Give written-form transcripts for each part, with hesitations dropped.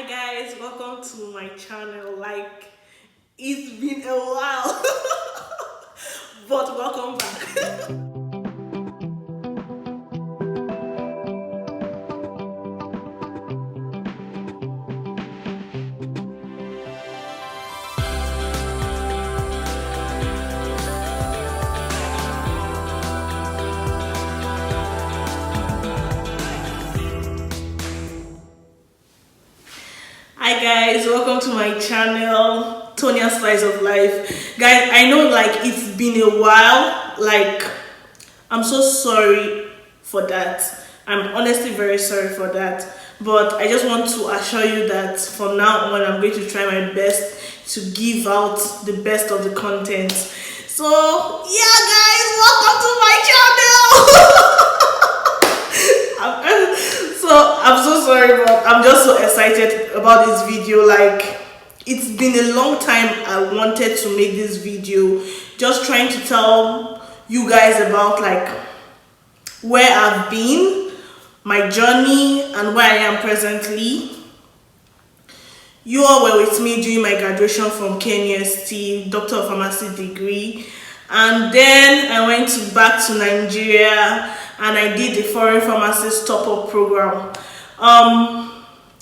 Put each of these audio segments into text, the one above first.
Hi guys, welcome to my channel. Like it's been a while, but welcome back. Hi guys, welcome to my channel, Tonya Slice of Life. Guys, I know like it's been a while. Like I'm so sorry for that. I'm honestly very sorry for that. But I just want to assure you that from now on, I'm going to try my best to give out the best of the content. So, yeah, guys, welcome to my channel. I'm so sorry, but I'm just so excited about this video. Like, it's been a long time I wanted to make this video, just trying to tell you guys about like where I've been, my journey, and where I am presently. You all were with me during my graduation from KNUST, Doctor of Pharmacy degree, and then I went back to Nigeria and I did the Foreign Pharmacist Top-Up program.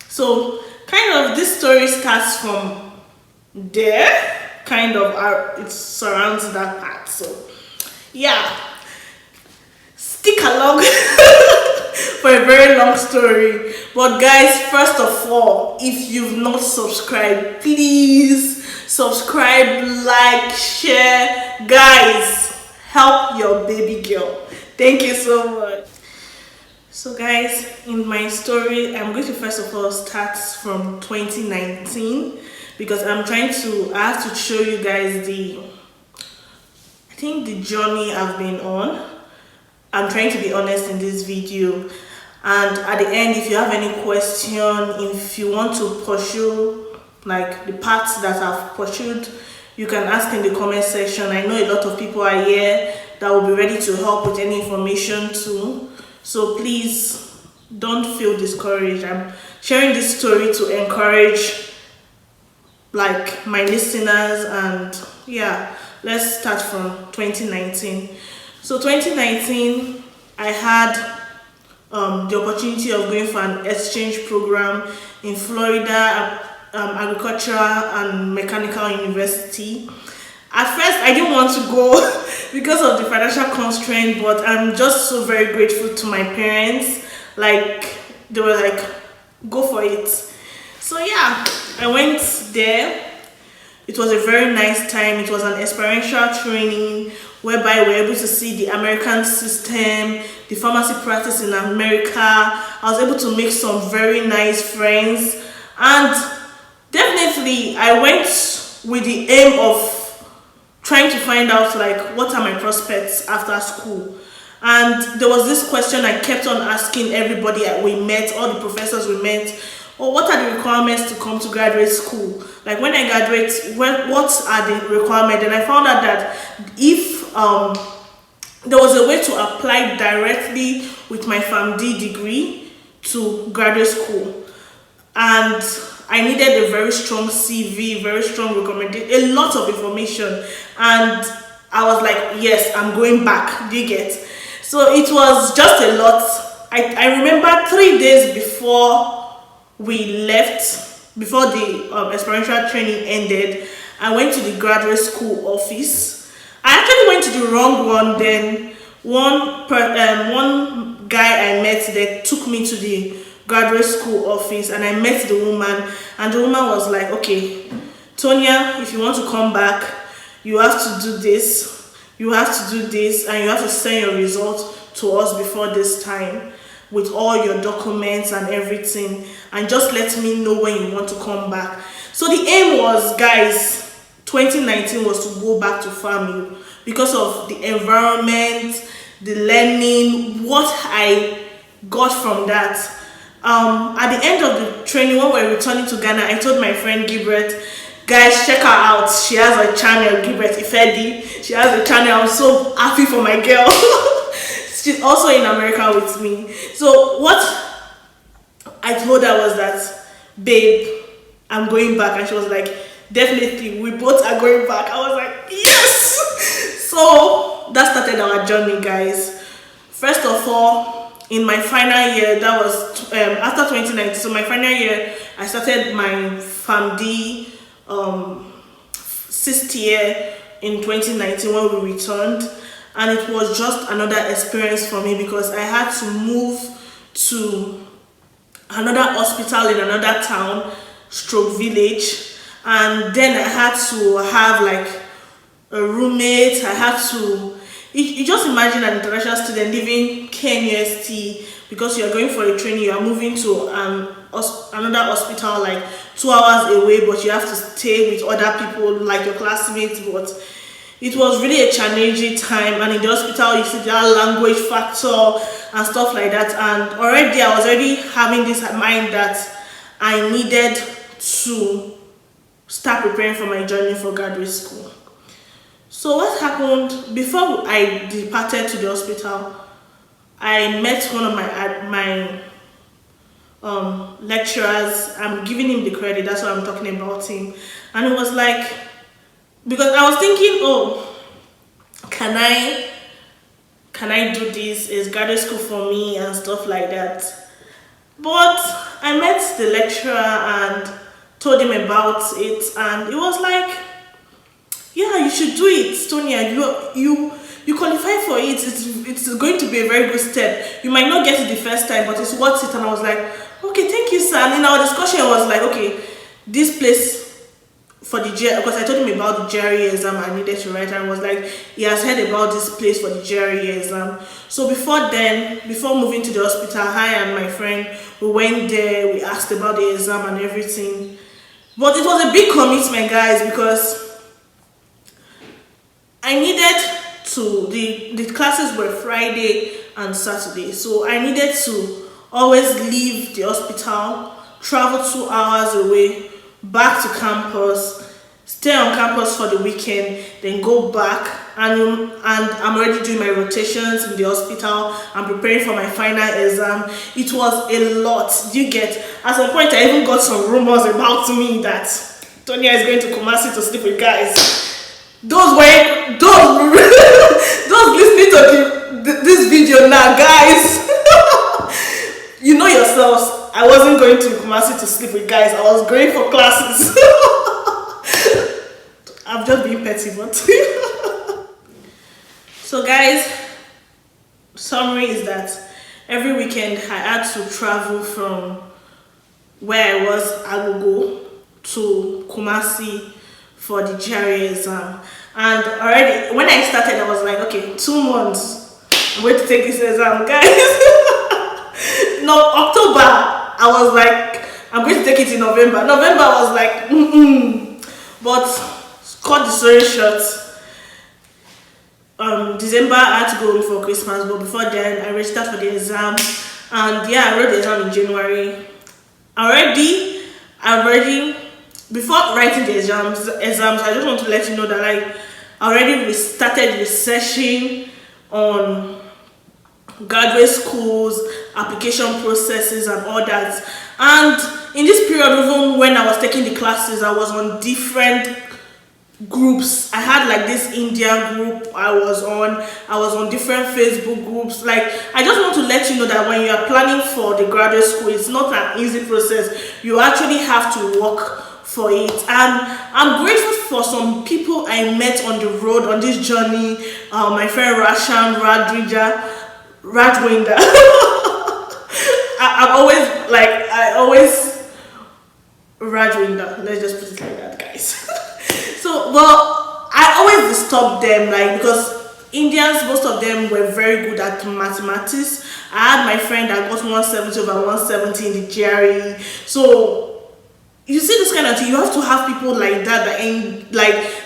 So kind of this story starts from there, kind of it surrounds that part. So yeah, stick along for a very long story. But guys, first of all, if you've not subscribed, please subscribe, like, share. Guys, help your baby girl. Thank you so much. So guys, in my story, I'm going to first of all start from 2019 because I have to show you guys the journey I've been on. I'm trying to be honest in this video, and at the end, if you have any question, if you want to pursue like the paths that I've pursued, you can ask in the comment section. I know a lot of people are here that will be ready to help with any information too. So please don't feel discouraged. I'm sharing this story to encourage like my listeners, and yeah, let's start from 2019. So 2019, I had the opportunity of going for an exchange program in Florida, Agricultural and Mechanical University. At first, I didn't want to go because of the financial constraint, but I'm just so very grateful to my parents. Like, they were like, go for it. So yeah, I went there. It was a very nice time. It was an experiential training whereby we were able to see the American system, the pharmacy practice in America. I was able to make some very nice friends, and definitely I went with the aim of trying to find out like what are my prospects after school. And there was this question I kept on asking everybody we met, all the professors we met. Or what are the requirements to come to graduate school? Like when I graduate, what are the requirements? And I found out that if there was a way to apply directly with my PharmD degree to graduate school, and I needed a very strong CV, very strong recommendation, a lot of information, and I was like, yes, I'm going back. Do you get? So it was just a lot. I remember 3 days before we left, before the experiential training ended, I went to the graduate school office. I actually went to the wrong one. Then one guy I met there took me to the graduate school office, and I met the woman, and the woman was like, okay, Tonya, if you want to come back, you have to do this, you have to do this, and you have to send your results to us before this time with all your documents and everything, and just let me know when you want to come back. So the aim was, guys, 2019 was to go back to FAMU because of the environment, the learning, what I got from that. At the end of the training, when we were returning to Ghana, I told my friend Gibret, guys, check her out. She has a channel, Gibret Ifedi. She has a channel. I'm so happy for my girl. She's also in America with me. So what I told her was that babe, I'm going back. And she was like, definitely, we both are going back. I was like, yes. So that started our journey, guys. First of all, in my final year, that was after 2019, so my final year, I started my FAMD sixth year in 2019 when we returned, and it was just another experience for me because I had to move to another hospital in another town stroke village, and then I had to have like a roommate. I had to you just imagine an international student leaving KNUST because you are going for a training, you are moving to another hospital like 2 hours away, but you have to stay with other people like your classmates. But it was really a challenging time, and in the hospital you see that language factor and stuff like that, and already I was already having this mind that I needed to start preparing for my journey for graduate school. So what happened before I departed to the hospital? I met one of my lecturers. I'm giving him the credit, that's why I'm talking about him. And it was like, because I was thinking, oh, can I do this? Is graduate school for me and stuff like that? But I met the lecturer and told him about it, and it was like, yeah, you should do it, Tonia. You qualify for it. It's going to be a very good step. You might not get it the first time, but it's worth it. And I was like, okay, thank you, sir. And in our discussion, I was like, okay, this place for the because I told him about the GRE exam I needed to write, and I was like, he has heard about this place for the GRE exam. So before moving to the hospital, I and my friend, we went there, we asked about the exam and everything. But it was a big commitment, guys, because I needed to, the classes were Friday and Saturday, so I needed to always leave the hospital, travel 2 hours away, back to campus, stay on campus for the weekend, then go back, and I'm already doing my rotations in the hospital. I'm preparing for my final exam. It was a lot. Do you get? At some point, I even got some rumors about me that Tonia is going to Kumasi to sleep with guys. Those listening to this video now, guys, you know yourselves, I wasn't going to Kumasi to sleep with guys. I was going for classes. I'm just being petty, but so guys, summary is that every weekend I had to travel from where I was, Agogo, to Kumasi for the GRE exam. And already when I started, I was like, okay, 2 months I'm going to take this exam, guys. No, October I was like, I'm going to take it in November. November I was like, but cut the story short, December I had to go home for Christmas, but before then I registered for the exam, and yeah, I wrote the exam in January. Already before writing the exams, I just want to let you know that I already started researching on graduate schools, application processes and all that. And in this period, even when I was taking the classes, I was on different groups. I had like this India group I was on different Facebook groups. Like, I just want to let you know that when you are planning for the graduate school, it's not an easy process. You actually have to work for it, and I'm grateful for some people I met on the road on this journey. My friend Rashan Rajwinder. I always Rajwinder, let's just put it like that, guys. So, well, I always disturb them, like, because Indians, most of them were very good at mathematics. I had my friend that got 170 over 170 in the GRE. So you see this kind of thing, you have to have people like that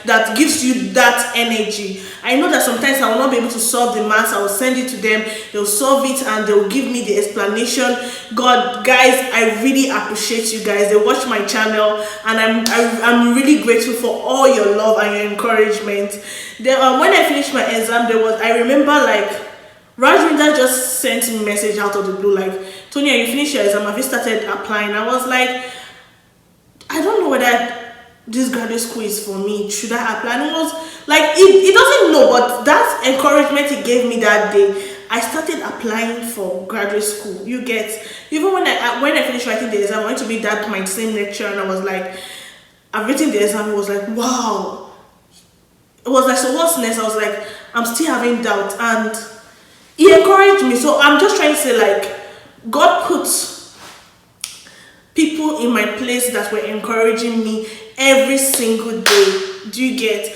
that gives you that energy. I know that sometimes I will not be able to solve the maths. I will send it to them, they'll solve it, and they'll give me the explanation. God, guys, I really appreciate you guys. They watch my channel, and I'm really grateful for all your love and your encouragement. Then when I finished my exam, I remember like Rajwinder just sent me a message out of the blue like, Tonia, you finished your exam, have you started applying? I was like, I don't know whether this graduate school is for me. Should I apply? And it was like it doesn't know, but that encouragement he gave me that day, I started applying for graduate school. You get, even when I finished writing the exam, I went to meet that my same lecturer, and I was like, I've written the exam. It was like, wow. It was like, so what's next? I was like, I'm still having doubt, and he encouraged me. So I'm just trying to say, like, God put people in my place that were encouraging me every single day. Do you get?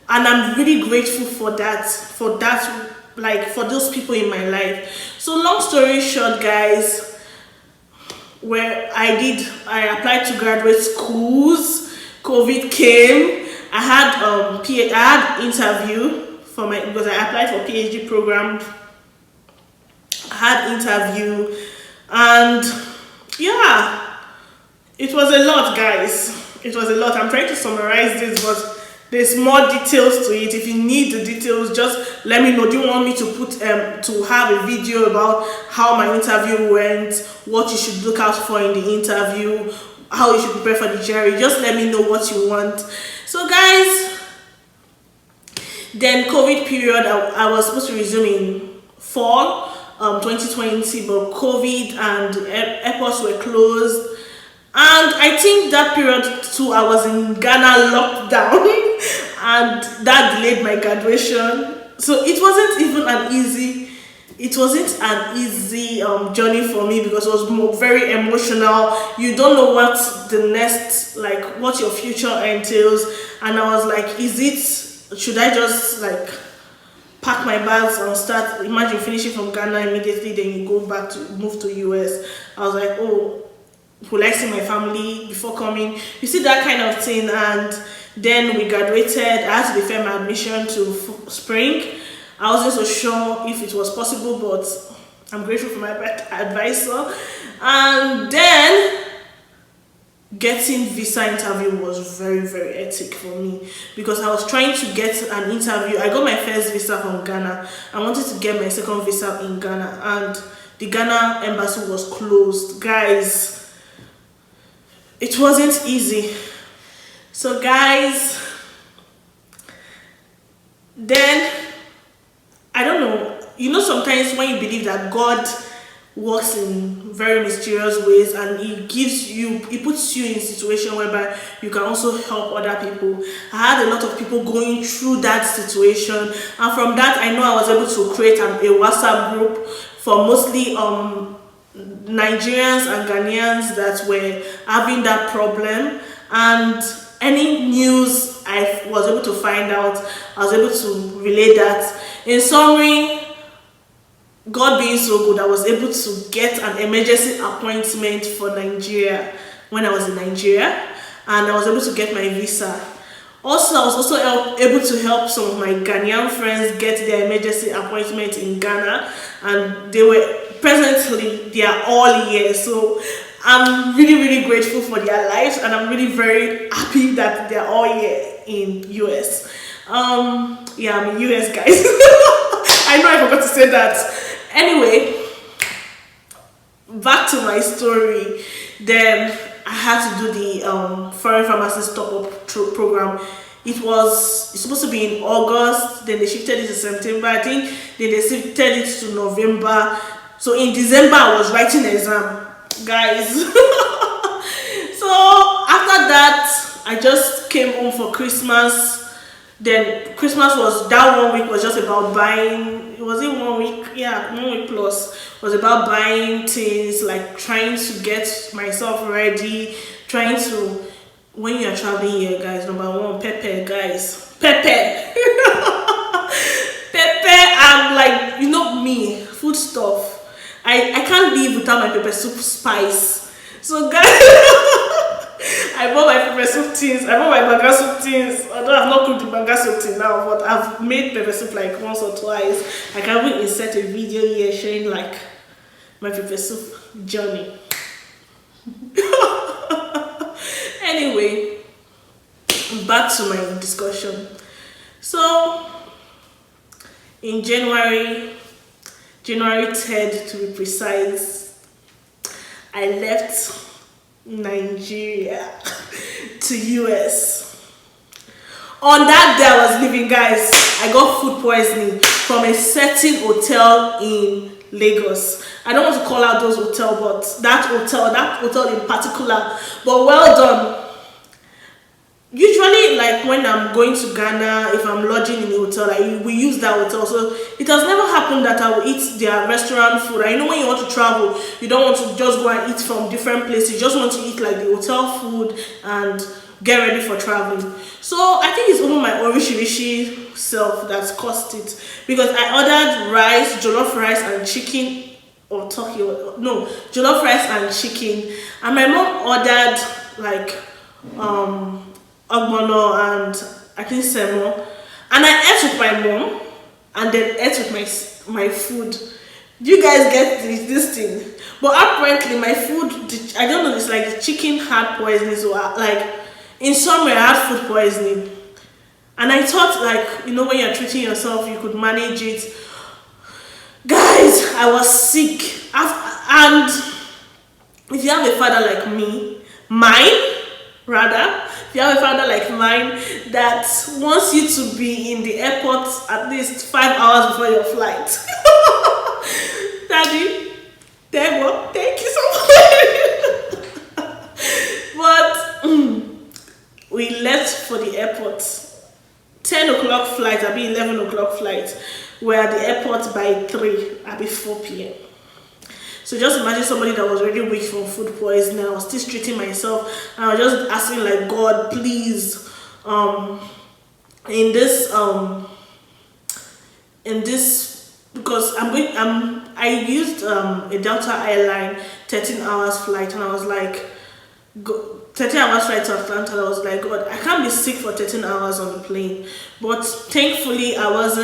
And I'm really grateful for that, like, for those people in my life. So long story short, guys, where I applied to graduate schools, COVID came. I had interview for my, because I applied for PhD program. I had interview, and yeah, it was a lot, guys. It was a lot. I'm trying to summarize this, but there's more details to it. If you need the details, just let me know. Do you want me to put to have a video about how my interview went, what you should look out for in the interview, how you should prepare for the jury? Just let me know what you want. So guys, then COVID period, I was supposed to resume in fall 2020, but COVID and airports were closed. And I think that period too, I was in Ghana lockdown, and that delayed my graduation. So it wasn't even an easy, journey for me, because it was very emotional. You don't know what the next, like, what your future entails. And I was like, should I just like pack my bags and start? Imagine finishing from Ghana immediately, then you go back to move to US. I was like, oh, will I see my family before coming? You see, that kind of thing. And then we graduated. I had to defer my admission to spring. I wasn't so sure if it was possible, but I'm grateful for my advisor. And then getting visa interview was very, very hectic for me, because I was trying to get an interview. I got my first visa from Ghana. I wanted to get my second visa in Ghana, and the Ghana embassy was closed. Guys, it wasn't easy. So guys, then I don't know, sometimes when you believe that God works in very mysterious ways, and he puts you in a situation whereby you can also help other people. I had a lot of people going through that situation, and from that I know I was able to create a WhatsApp group for mostly Nigerians and Ghanaians that were having that problem, and any news I was able to find out, I was able to relay that. In summary, God being so good, I was able to get an emergency appointment for Nigeria when I was in Nigeria, and I was able to get my visa. Also, I was also able to help some of my Ghanaian friends get their emergency appointment in Ghana, and they are all here. So I'm really, really grateful for their lives, and I'm really very happy that they're all here in US. Yeah, I'm in US, guys. I know I forgot to say that. Anyway, back to my story. Then I had to do the foreign pharmacist top-up program. It's supposed to be in August, then they shifted it to September. I think then they shifted it to November. So in December I was writing the exam, guys. So after that, I just came home for Christmas. Then Christmas was, that 1 week was just about buying. It was in 1 week, yeah, 1 week plus was about buying things, like trying to get myself ready, trying to, when you are traveling here, guys, number one, pepper, guys, pepper. Pepper, and like, me, food stuff. I can't live without my pepper soup spice. So guys, I bought my pepper soup things. I bought my banga soup things. Although I've not cooked the banga soup till now, but I've made pepper soup like once or twice. I can even insert a video here showing like my pepper soup journey. Anyway, back to my discussion. So in January 3rd to be precise, I left Nigeria to US. On that day I was leaving, guys, I got food poisoning from a certain hotel in Lagos. I don't want to call out those hotels, but that hotel in particular. But well done. Usually, like when I'm going to Ghana, if I'm lodging in a hotel, we use that hotel. So it has never happened that I will eat their restaurant food. I know when you want to travel, you don't want to just go and eat from different places. You just want to eat like the hotel food and get ready for traveling. So I think it's only my Orishirishi self that's caused it, because I ordered rice, jollof rice and chicken, or turkey, no, jollof rice and chicken, and my mom ordered like ogbono and I think semo, and I ate with my mom and then ate with my food. Do you guys get this thing? But apparently my food, I don't know, it's like the chicken had poisoning, so like in some way I had food poisoning, and I thought, like, you know, when you're treating yourself you could manage it. Guys, I was sick. And if you have a father like if you have a father like mine that wants you to be in the airport at least 5 hours before your flight, Daddy, thank you so much. But we left for the airport. 10 o'clock flight, I'll be 11 o'clock flight. We're at the airport by 3, I'll be 4 p.m. So just imagine somebody that was already weak from food poisoning. I was still treating myself, and I was just asking, like, God, please, in this, because I used a Delta airline 13 hours flight, and I was like, 13 hours flight to Atlanta. I was like, God, I can't be sick for 13 hours on the plane. But thankfully I was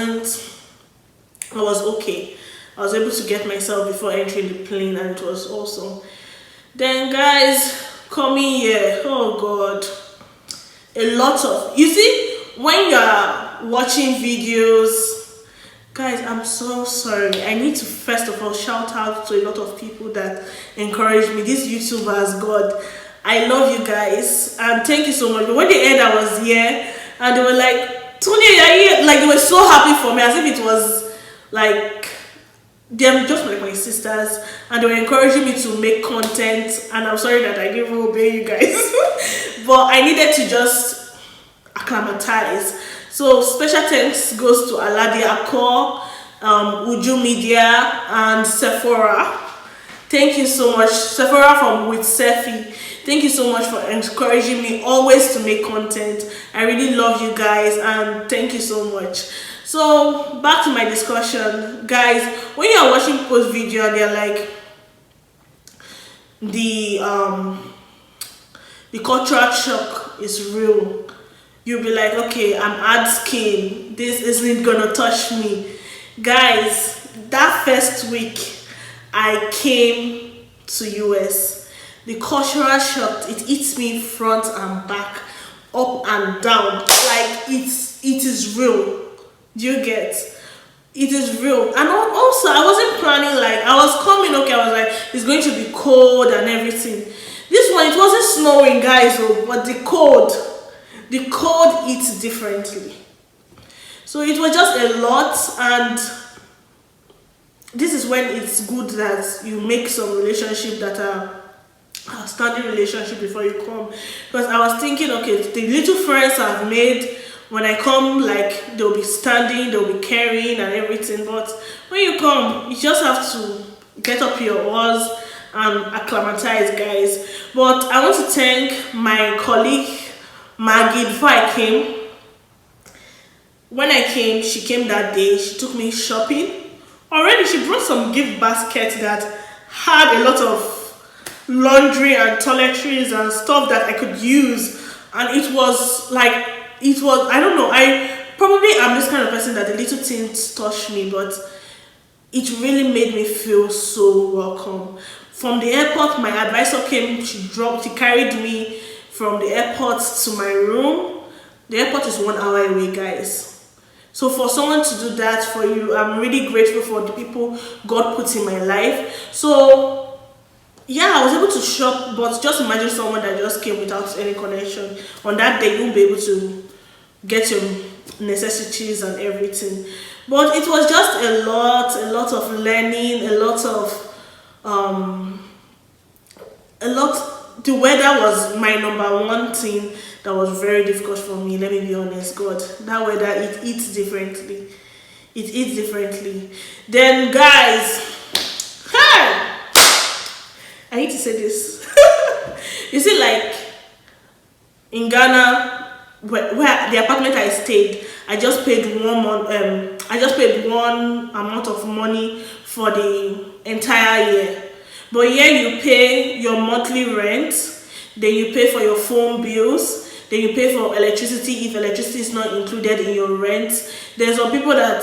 okay. I was able to get myself before entering the plane, and it was awesome. Then, guys, coming here, oh God, a lot of, you see, when you're watching videos, guys, I'm so sorry. I need to first of all shout out to a lot of people that encourage me. These YouTubers, God, I love you guys, and thank you so much. But when they heard I was here, and they were like, Tonya, you're here, like, they were so happy for me, as if it was like them just like my sisters, and they were encouraging me to make content. And I'm sorry that I didn't obey you guys, but I needed to just acclimatize. So special thanks goes to Aladi Akor, Uju Media, and Sephora. Thank you so much, Sephora from with Sephi. Thank you so much for encouraging me always to make content. I really love you guys, and thank you so much. So back to my discussion, guys. When you are watching post video and they're like, the cultural shock is real, you'll be like, okay, I'm hard skin, this isn't gonna touch me. Guys, that first week I came to US, the cultural shock, it hits me front and back, up and down, like it is real. Do you get? It is real. And also, I wasn't planning, like, I was coming, okay, I was like, it's going to be cold and everything. This one, it wasn't snowing, guys, but the cold hits differently. So it was just a lot, and this is when it's good that you make some relationship that are outstanding relationship before you come. Because I was thinking, okay, the little friends I've made, when I come, like, they'll be standing, they'll be carrying and everything. But when you come, you just have to get up your oars and acclimatize, guys. But I want to thank my colleague Maggie. Before I came, when I came, she came that day, she took me shopping. Already she brought some gift basket that had a lot of laundry and toiletries and stuff that I could use. And it was like, I don't know, I'm this kind of person that the little things touch me, but it really made me feel so welcome. From the airport, my advisor came, she carried me from the airport to my room. The airport is 1 hour away, guys. So for someone to do that for you, I'm really grateful for the people God put in my life. So Yeah, I was able to shop, but just imagine someone that just came without any connection. On that day, you won't be able to get your necessities and everything. But it was just a lot of learning, um, a lot. The weather was my number one thing that was very difficult for me. Let me be honest, God, that weather it eats differently. It eats differently. Then, guys, hey, I need to say this. You see, like in Ghana, where the apartment I stayed, I just paid I just paid one amount of money for the entire year. But here you pay your monthly rent, then you pay for your phone bills, then you pay for electricity if electricity is not included in your rent. There's some people that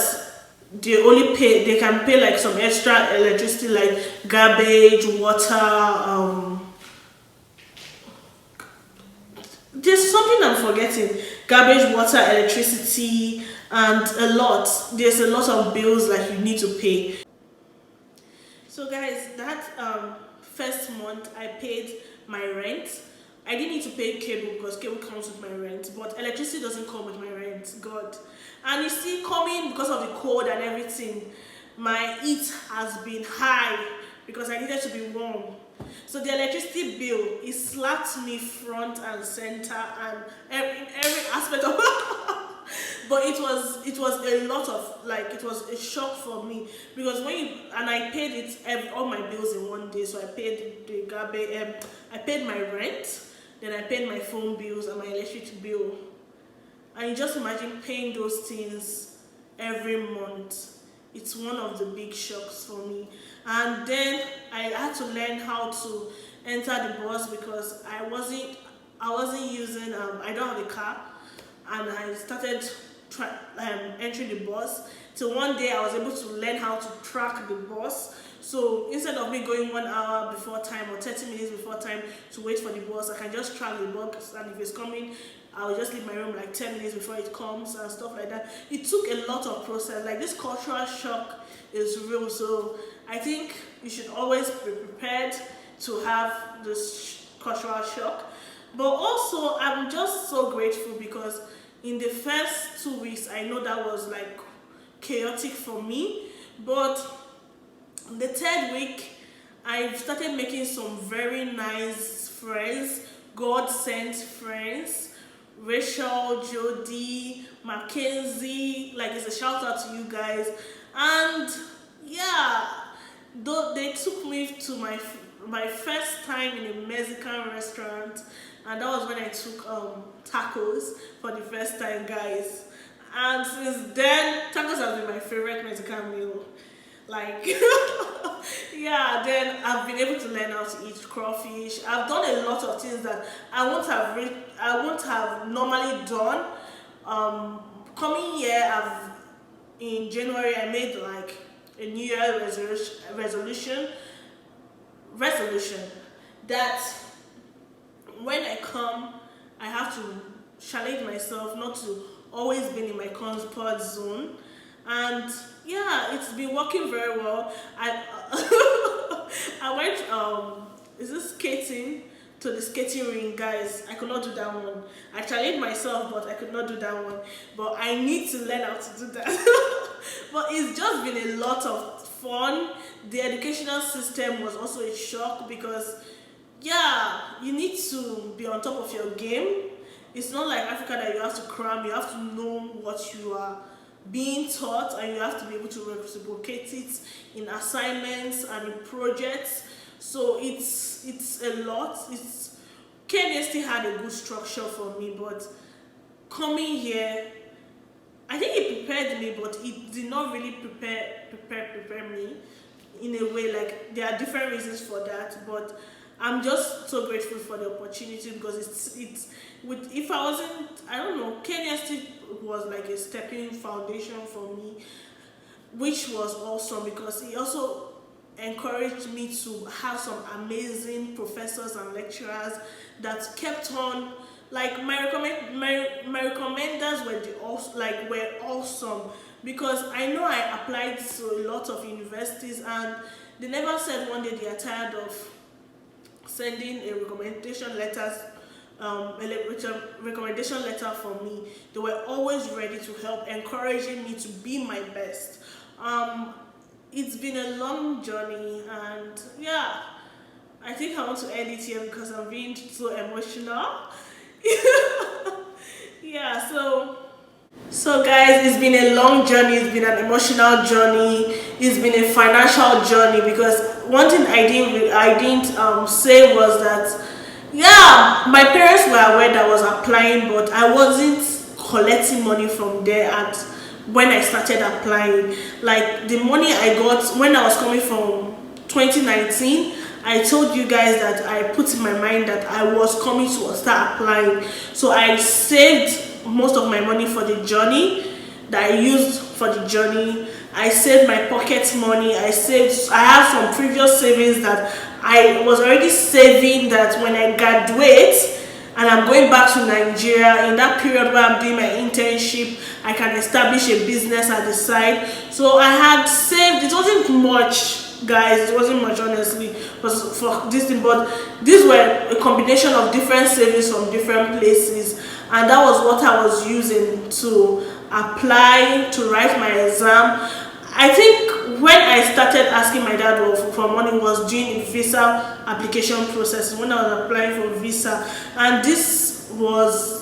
they can pay like some extra electricity like garbage, water, there's something I'm forgetting. Garbage, water, electricity, and a lot. There's a lot of bills that you need to pay. So, guys, that first month I paid my rent. I didn't need to pay cable because cable comes with my rent, but electricity doesn't come with my rent. God, and you see, coming because of the cold and everything, my heat has been high because I needed to be warm. So the electricity bill it slapped me front and center and in every aspect of but it was a lot of like it was a shock for me because when you and I paid all my bills in one day. So I paid the garbage, I paid my rent, then I paid my phone bills and my electric bill. And you just imagine paying those things every month. It's one of the big shocks for me. And then I had to learn how to enter the bus because I wasn't using I don't have a car, and I started entering the bus till one day I was able to learn how to track the bus. So instead of me going 1 hour before time or 30 minutes before time to wait for the bus, I can just track the bus, and if it's coming, I'll just leave my room like 10 minutes before it comes and stuff like that. It took a lot of process. Like this cultural shock is real. So I think you should always be prepared to have this cultural shock. But also, I'm just so grateful because in the first 2 weeks, I know that was like chaotic for me. But the third week, I started making some very nice friends, God sent friends. Rachel, Jody, Mackenzie, like it's a shout out to you guys. And yeah, though they took me to my first time in a Mexican restaurant, and that was when I took tacos for the first time, guys. And since then, tacos has been my favorite Mexican meal. Like yeah, then I've been able to learn how to eat crawfish. I've done a lot of things that I won't have normally done. Coming year, in January I made like a New Year resolution that when I come, I have to challenge myself not to always be in my comfort zone. And yeah, it's been working very well. I I went is this skating to the skating ring, guys. I could not do that one. I challenged myself, but I could not do that one. But I need to learn how to do that. But it's just been a lot of fun. The educational system was also a shock because yeah, you need to be on top of your game. It's not like Africa that you have to cram. You have to know what you are being taught, and you have to be able to reciprocate it in assignments and in projects. So it's a lot. It's KNST had a good structure for me, but coming here, I think it prepared me, but it did not really prepare me in a way. Like there are different reasons for that, but I'm just so grateful for the opportunity because it's with if I wasn't, I don't know, Kenya State was like a stepping foundation for me, which was awesome because it also encouraged me to have some amazing professors and lecturers that kept on like my recommenders were awesome because I know I applied to a lot of universities and they never said one day they are tired of sending a recommendation letters, recommendation letter for me. They were always ready to help, encouraging me to be my best. It's been a long journey, and yeah, I think I want to end it here because I'm being so emotional. Yeah, so guys, it's been a long journey, it's been an emotional journey, it's been a financial journey, because one thing I didn't say was that yeah, my parents were aware that I was applying, but I wasn't collecting money from there at when I started applying. Like the money I got when I was coming from 2019, I told you guys that I put in my mind that I was coming to start applying. So I saved most of my money for the journey that I used for the journey. I saved my pocket money. I have some previous savings that I was already saving, that when I graduate and I'm going back to Nigeria, in that period where I'm doing my internship, I can establish a business at the side. So I had saved, it wasn't much, guys, it wasn't much honestly for this thing, but these were a combination of different savings from different places, and that was what I was using to apply, to write my exam. I think when I started asking my dad for money was during the visa application process, when I was applying for visa, and this was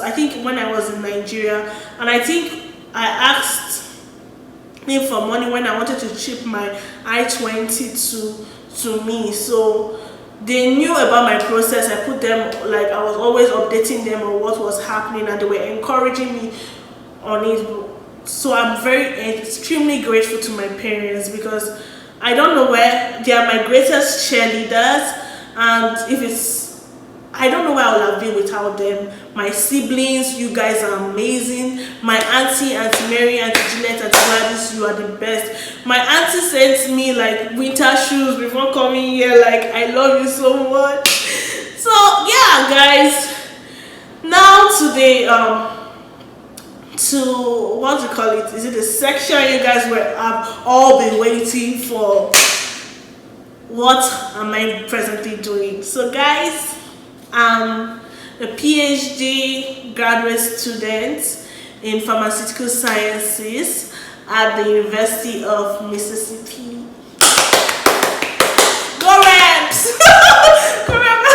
I think when I was in Nigeria, and I think I asked him for money when I wanted to ship my I-20 to me. So they knew about my process. I put them, like I was always updating them on what was happening, and they were encouraging me on it. So I'm extremely grateful to my parents, because I don't know where they are my greatest cheerleaders, and I don't know where I would have been without them. My siblings, you guys are amazing. My auntie Mary, Auntie Jeanette, Auntie Gladys, you are the best. My auntie sent me like winter shoes before coming here. Like, I love you so much. So yeah, guys. Now today, to what do you call it? Is it the section you guys have all been waiting for? What am I presently doing? So guys, I'm a PhD graduate student in pharmaceutical sciences at the University of Mississippi. Go Rams! Go Rams!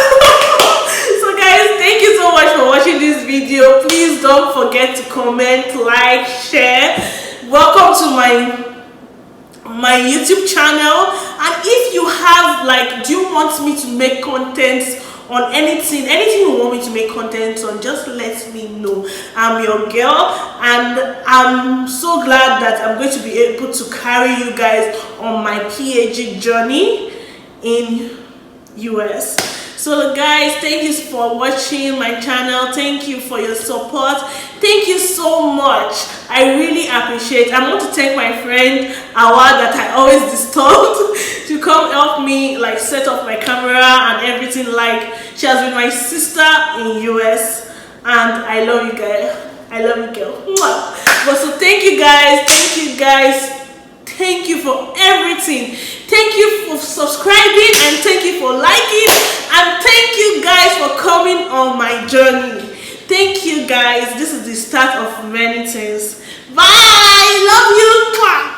So guys, thank you so much for watching this video. Please don't forget to comment, like, share. Welcome to my YouTube channel. And if you have, like, do you want me to make content on anything you want me to make content on, just let me know. I'm your girl, and I'm so glad that I'm going to be able to carry you guys on my PhD journey in US. So guys, thank you for watching my channel. Thank you for your support. Thank you so much. I really appreciate it. I want to thank my friend Awa that I always disturb to come help me like set up my camera and everything. Like, she has been my sister in US, and I love you guys. I love you, girl. But so thank you guys. Thank you for everything. Thank you for subscribing, and thank you for liking, and thank you guys for coming on my journey. Thank you guys. This is the start of many things. Bye. Love you.